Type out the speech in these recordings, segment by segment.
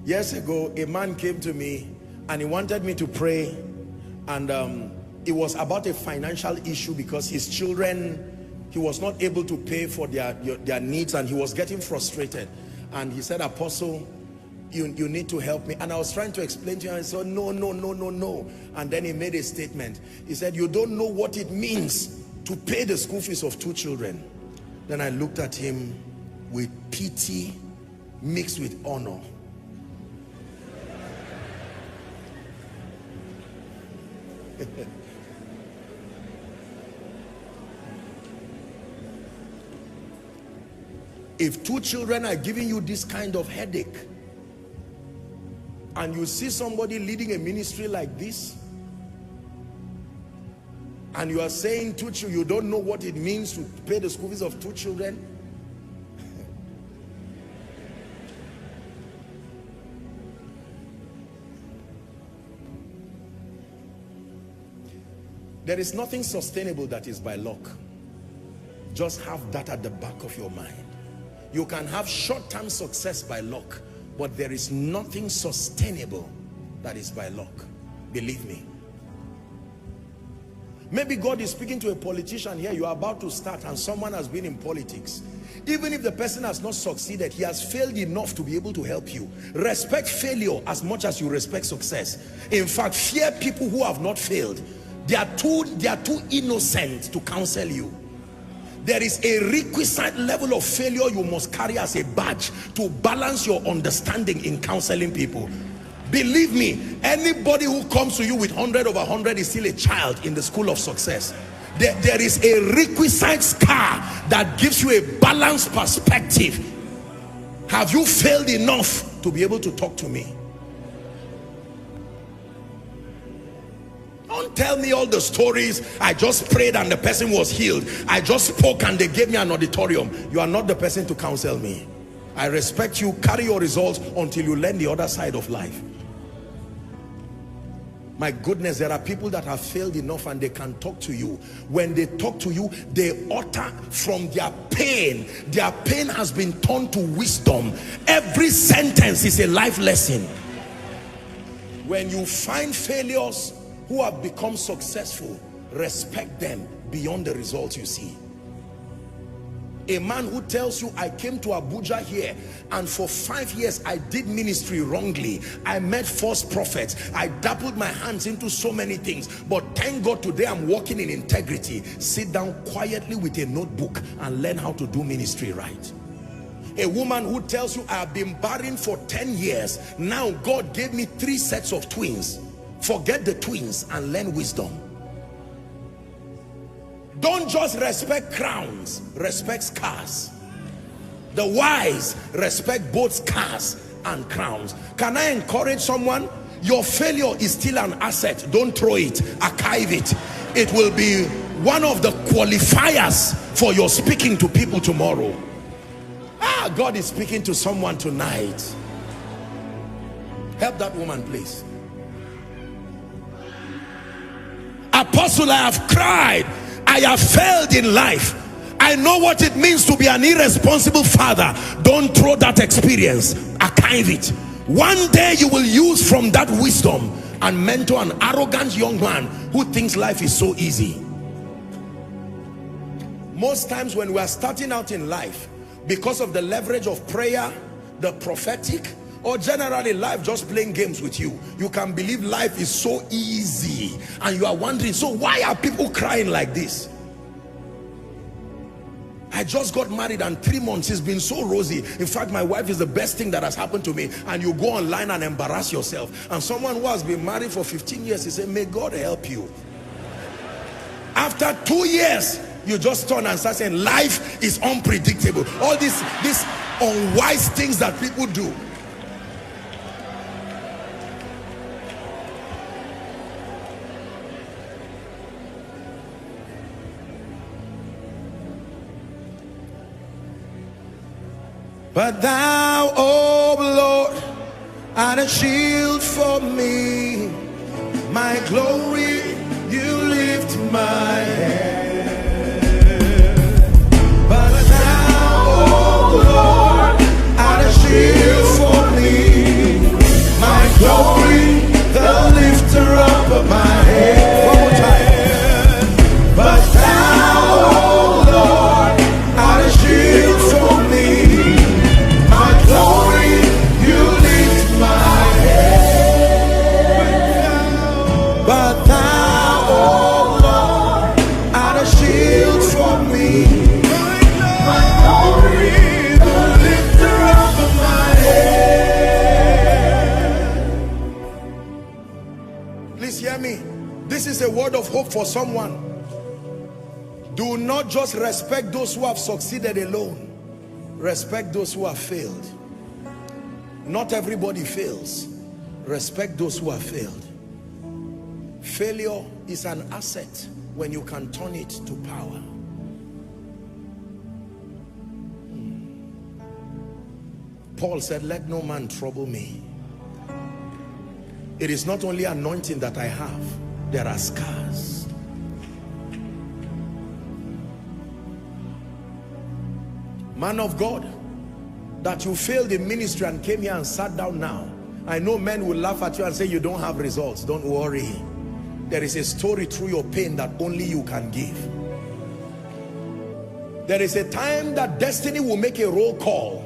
Years ago, a man came to me and he wanted me to pray, and it was about a financial issue because his children, he was not able to pay for their needs, and he was getting frustrated. And he said, Apostle, you need to help me. And I was trying to explain to him, and he said, no. And then he made a statement. He said, you don't know what it means to pay the school fees of 2 children. Then I looked at him with pity mixed with honor. If 2 children are giving you this kind of headache, and you see somebody leading a ministry like this, and you are saying you don't know what it means to pay the school fees of 2 children. There is nothing sustainable that is by luck. Just have that at the back of your mind. You can have short-term success by luck, but there is nothing sustainable that is by luck. Believe me. Maybe God is speaking to a politician here. You are about to start, and someone has been in politics. Even if the person has not succeeded, he has failed enough to be able to help you. Respect failure as much as you respect success. In fact, fear people who have not failed. They are too innocent to counsel you. There is a requisite level of failure you must carry as a badge to balance your understanding in counseling people. Believe me, anybody who comes to you with 100 over 100 is still a child in the school of success. There is a requisite scar that gives you a balanced perspective. Have you failed enough to be able to talk to me? Don't tell me all the stories. I just prayed and the person was healed. I just spoke and they gave me an auditorium. You are not the person to counsel me. I respect you. Carry your results until you learn the other side of life. My goodness, there are people that have failed enough and they can talk to you. When they talk to you, they utter from their pain. Their pain has been turned to wisdom. Every sentence is a life lesson. When you find failures who have become successful, respect them beyond the results you see. A man who tells you, I came to Abuja here and for 5 years I did ministry wrongly. I met false prophets. I dabbled my hands into so many things. But thank God today I'm walking in integrity. Sit down quietly with a notebook and learn how to do ministry right. A woman who tells you, I have been barren for 10 years. Now God gave me 3 sets of twins. Forget the twins and learn wisdom. Don't just respect crowns, respect scars. The wise respect both scars and crowns. Can I encourage someone? Your failure is still an asset. Don't throw it, archive it. It will be one of the qualifiers for your speaking to people tomorrow. God is speaking to someone tonight. Help that woman, please. Apostle, I have cried. I have failed in life. I know what it means to be an irresponsible father. Don't throw that experience. Archive it. One day you will use from that wisdom and mentor an arrogant young man who thinks life is so easy. Most times when we are starting out in life, because of the leverage of prayer, the prophetic, or generally life just playing games with you, you can believe life is so easy and you are wondering, so why are people crying like this? I just got married and 3 months it's been so rosy. In fact, my wife is the best thing that has happened to me. And you go online and embarrass yourself. And someone who has been married for 15 years, he said, may God help you. After 2 years, you just turn and start saying life is unpredictable. All these unwise things that people do. But thou, O Lord, art a shield for me, my glory, you lift my head. But thou, O Lord, art a shield for me, a word of hope for someone. Do not just respect those who have succeeded alone. Respect those who have failed. Not everybody fails. Respect those who have failed. Failure is an asset when you can turn it to power. Paul said, let no man trouble me. It is not only anointing that I have, there are scars. Man of God, that you failed in ministry and came here and sat down now. I know men will laugh at you and say you don't have results. Don't worry. There is a story through your pain that only you can give. There is a time that destiny will make a roll call.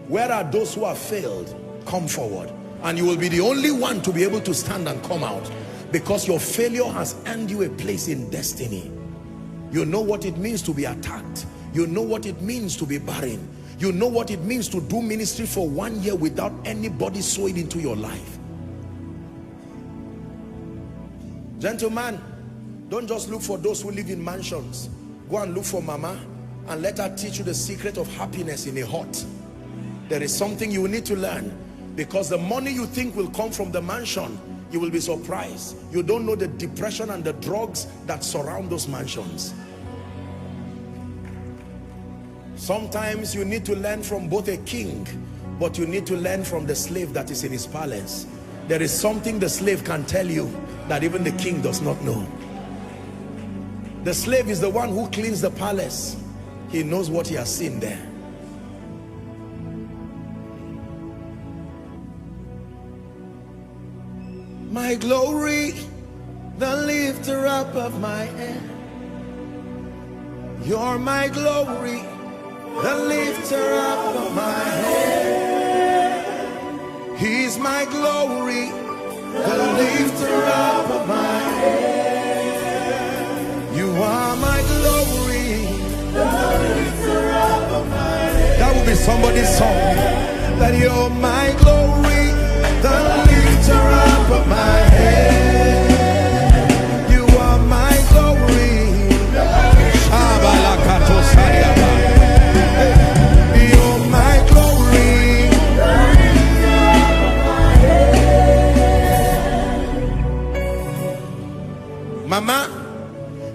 Where are those who have failed? Come forward. And you will be the only one to be able to stand and come out, because your failure has earned you a place in destiny. You know what it means to be attacked. You know what it means to be barren. You know what it means to do ministry for 1 year without anybody sowing into your life. Gentlemen, don't just look for those who live in mansions. Go and look for mama and let her teach you the secret of happiness in a hut. There is something you need to learn, because the money you think will come from the mansion, you will be surprised. You don't know the depression and the drugs that surround those mansions. Sometimes you need to learn from both a king, but you need to learn from the slave that is in his palace. There is something the slave can tell you that even the king does not know. The slave is the one who cleans the palace. He knows what he has seen there. My glory, the lifter up of my head. You're my glory, the lifter up of my head. He's my glory, the lifter up of my head. You are my glory, the lifter up of my head. That will be somebody's song. That you're my glory, the lifter up of my head. You are my glory. You're my glory. Mama,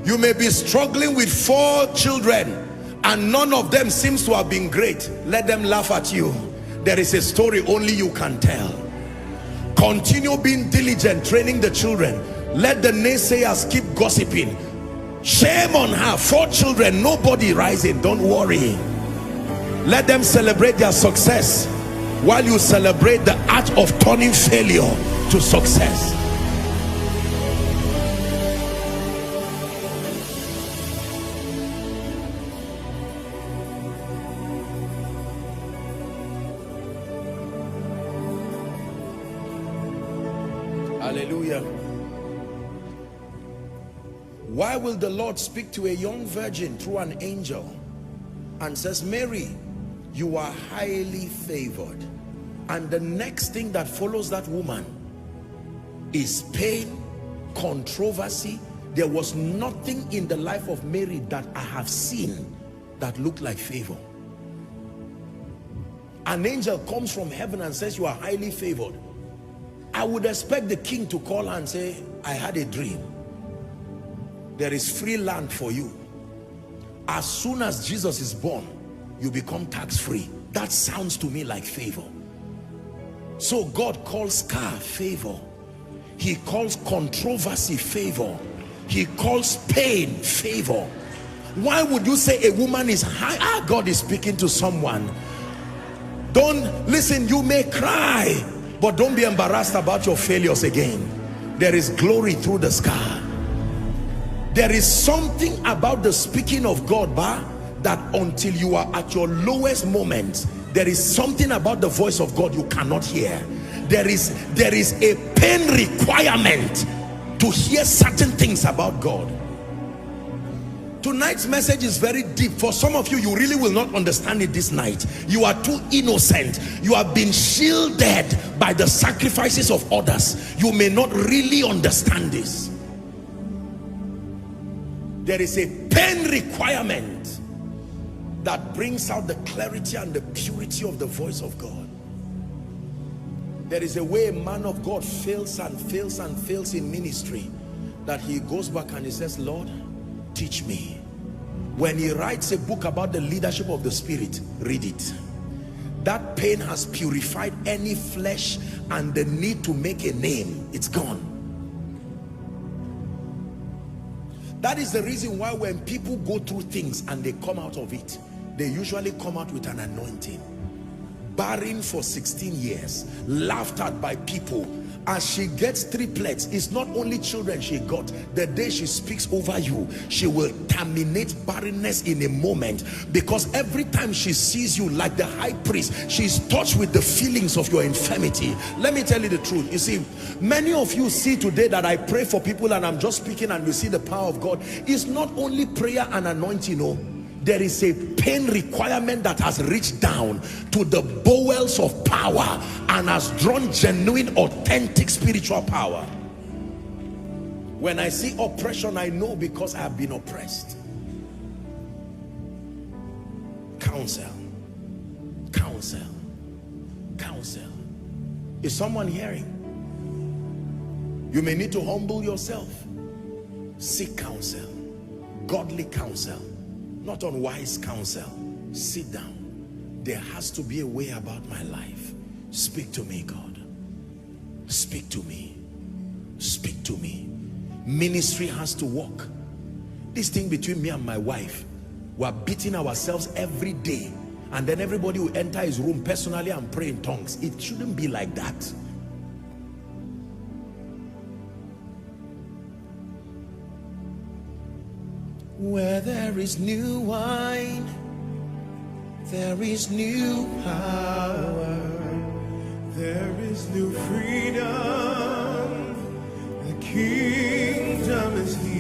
you may be struggling with 4 children and none of them seems to have been great. Let them laugh at you. There is a story only you can tell. Continue being diligent, training the children. Let the naysayers keep gossiping. Shame on her. 4 children, nobody rising. Don't worry. Let them celebrate their success while you celebrate the art of turning failure to success. Hallelujah. Why will the Lord speak to a young virgin through an angel and says, Mary, you are highly favored? And the next thing that follows that woman is pain, controversy. There was nothing in the life of Mary that I have seen that looked like favor. An angel comes from heaven and says, you are highly favored. I would expect the king to call her and say, I had a dream. There is free land for you. As soon as Jesus is born, you become tax-free. That sounds to me like favor. So God calls scar favor. He calls controversy favor. He calls pain favor. Why would you say a woman is high? God is speaking to someone. Don't listen, you may cry, but don't be embarrassed about your failures again. There is glory through the scar. There is something about the speaking of God, that until you are at your lowest moment, there is something about the voice of God you cannot hear. There is a pain requirement to hear certain things about God. Tonight's message is very deep. For some of you, you really will not understand it this night. You are too innocent. You have been shielded by the sacrifices of others. You may not really understand this. There is a pain requirement that brings out the clarity and the purity of the voice of God. There is a way a man of God fails and fails and fails in ministry, that he goes back and he says, Lord, teach me. When he writes a book about the leadership of the Spirit, read it. That pain has purified any flesh and the need to make a name. It's gone. That is the reason why when people go through things and they come out of it, they usually come out with an anointing. Barren for 16 years, laughed at by people. As she gets triplets, it's not only children she got. The day she speaks over you, she will terminate barrenness in a moment, because every time she sees you like the high priest, she's touched with the feelings of your infirmity. Let me tell you the truth. You see, many of you see today that I pray for people and I'm just speaking and you see the power of God. It's not only prayer and anointing, no. There is a pain requirement that has reached down to the bowels of power and has drawn genuine, authentic spiritual power. When I see oppression, I know because I have been oppressed. Counsel, counsel, counsel. Is someone hearing? You may need to humble yourself. Seek counsel, godly counsel. Not unwise counsel. Sit down. There has to be a way about my life. Speak to me, God. Speak to me. Speak to me. Ministry has to work. This thing between me and my wife, we're beating ourselves every day, and then everybody will enter his room personally and pray in tongues. It shouldn't be like that. Where there is new wine, there is new power, there is new freedom, the kingdom is here.